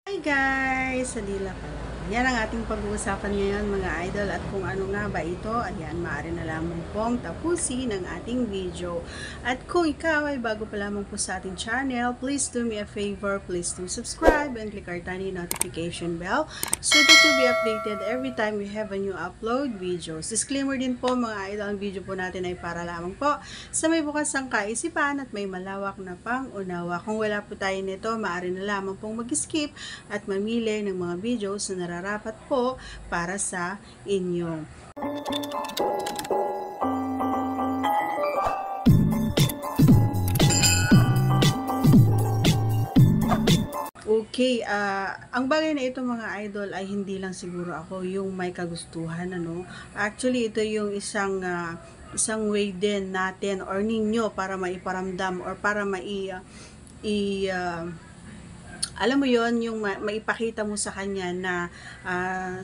Hi guys! Salila pala. Yan ang ating pag-uusapan ngayon mga idol at kung ano nga ba ito, ayan, maaari na lamang pong tapusin ang ating video. At kung ikaw ay bago pa lamang po sa ating channel, please do me a favor, please do subscribe and click our tiny notification bell so that you'll be updated every time we have a new upload videos. Disclaimer din po mga idol, ang video po natin ay para lamang po sa may bukas ang kaisipan at may malawak na pang-unawa. Kung wala po tayo nito, maaari na lamang pong mag-skip at mamili ng mga videos na nararapat po para sa inyo. Okay, ang bagay na ito mga idol ay hindi lang siguro ako yung may kagustuhan, ano. Actually, ito yung isang way din natin or ninyo para maiparamdam or para alam mo yon yung maipakita mo sa kanya na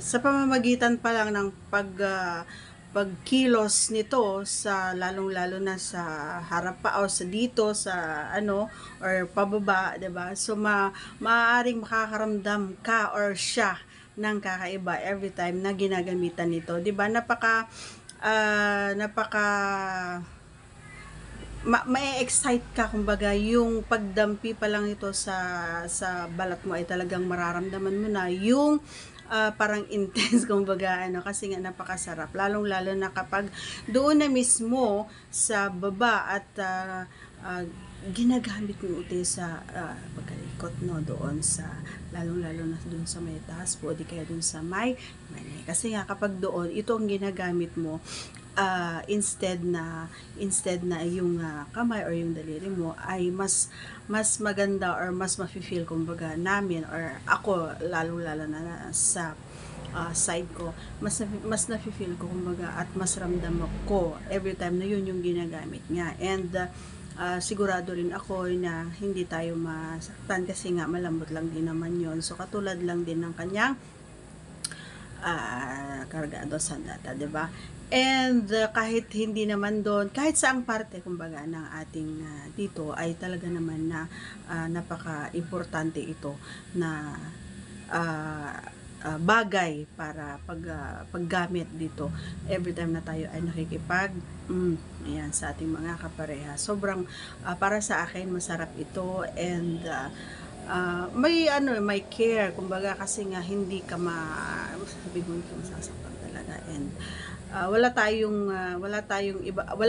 sa pamamagitan pa lang ng pagkilos nito sa lalong-lalo na sa harap pa o sa dito sa ano or pababa, 'di ba? So maaaring makakaramdam ka or siya ng kakaiba every time na ginagamitan nito, 'di ba? Napaka ma-excite ka, kumbaga yung pagdampi pa lang ito sa balat mo ay talagang mararamdaman mo na yung parang intense kumbaga ano, kasi nga napakasarap, lalong lalo na kapag doon na mismo sa baba at ginagamit mo ito sa pagkalikot, no, doon sa lalong lalo na doon sa may taas po, di kaya doon sa may mani, kasi nga kapag doon ito ang ginagamit mo, instead na yung kamay or yung daliri mo ay mas maganda or mas mafe-feel kumbaga namin or ako lalo na sa side ko, mas nafe-feel ko kumbaga at mas ramdam ko every time na yun yung ginagamit niya. And sigurado rin ako na hindi tayo masaktan kasi nga malambot lang din naman yon. So katulad lang din ng kanyang kargado sa data, 'di ba? And kahit hindi naman doon, kahit saang parte kumbaga ng ating dito ay talaga naman na napaka-importante ito na bagay para paggamit dito every time na tayo ay ayan, sa ating mga kapareha. Sobrang para sa akin masarap ito and may care kumbaga, kasi nga hindi ka sabihin ko masasaktan talaga. And wala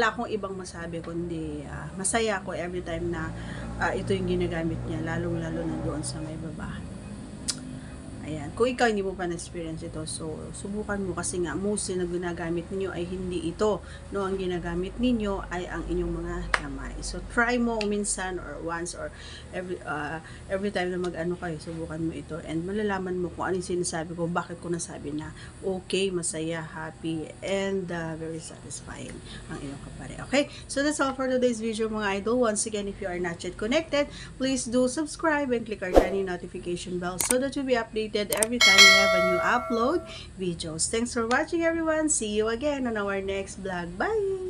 akong ibang masabi kundi masaya ako every time na ito yung ginagamit niya, lalong lalo na doon sa may baba. Ayan, kung ikaw hindi mo pa na-experience ito, so subukan mo, kasi nga mostly na ginagamit ninyo ay hindi ito, no, ang ginagamit ninyo ay ang inyong mga kamay. So try mo minsan or once or every time na mag-ano kayo, subukan mo ito and malalaman mo kung ano yung sinasabi ko, bakit ko nasabi na okay, masaya, happy and very satisfying ang inyong kapare. Okay, so that's all for today's video mga idol. Once again, if you are not yet connected, please do subscribe and click our tiny notification bell so that you'll be updated every time we have a new upload videos. Thanks for watching everyone. See you again on our next vlog. Bye!